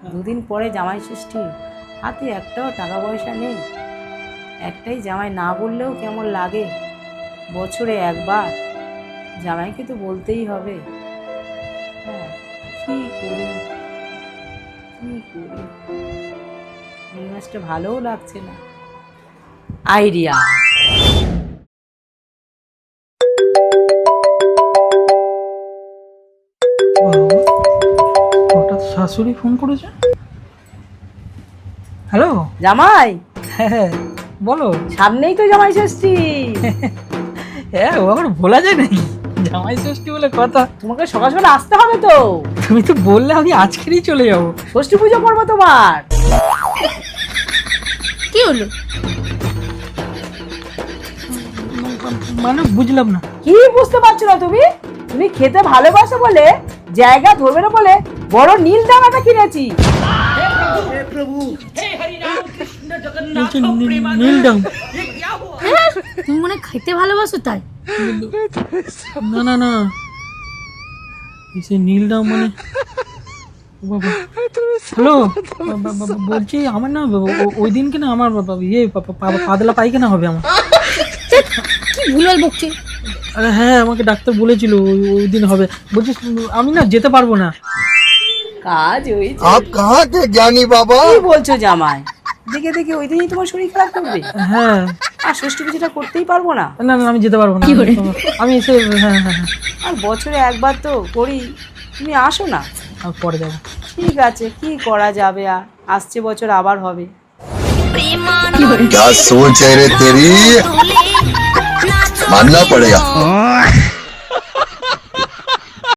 দুদিন পরে জামাই ষষ্ঠী, হাতে একটাও টাকা পয়সা নেই। একটাই জামাই, না বললেও কেমন লাগে। বছরে একবার জামাইকে তো বলতেই হবে। হ্যাঁ, কি করি কি করি, এই মাসটা ভালোও লাগছে না। আইডিয়া! হঠাৎ শাশুড়ি ফোন করেছে। হ্যালো। জামাই, হ্যাঁ বলো। সামনেই তো জামাই ষষ্ঠী। হ্যাঁ ও আবার ভোলা যায় নাকি, জামাই ষষ্ঠী বলে কথা। তোমাকে সকাল সকাল আসতে হবে তো। তুমি তো বললে আমি আজকেরই চলে যাবো। ষষ্ঠী পুজো করবো তোমার। কি হলো? মানে বুঝলাম না। কি বুঝতে পারছো না তুমি? তুমি খেতে ভালোবাসো বলে, জায়গা ধরবে না বলে বড় নীল ডাঙাটা কিনেছি। বলছি নীল ডাং। হ্যাঁ, তুমি মনে হয় খাইতে ভালোবাসো তাই। না না না, সে নীল ডাং মানে হ্যালো। বলছি আমার না ওই দিনকে না আমার ইয়ে পাতলা পায়খানা হবে আমার। কি ভুলভাল বকছে। আরে হ্যাঁ, আমাকে ডাক্তার বলেছিল ওই দিন হবে। বলছি আমি না যেতে পারবো না। কাজ হয়েছে। आप कहाँ थे ज्ञानी बाबा? কি বলছো জামাই? দেখে দেখে ওই দিনই তোমার শরীর খারাপ করবে। হ্যাঁ আর ষষ্ঠী পুজোটা করতেই পারবো না। না না, আমি যেতে পারবো না। আমি এসে হ্যাঁ হ্যাঁ হ্যাঁ আর বছরে একবার তো করি, তুমি আসো না। আমি পরে যাবো। ঠিক আছে, কি করা যাবে, আর আসছে বছর আবার হবে। क्या सोच है रे तेरी, मानना पड़ेगा।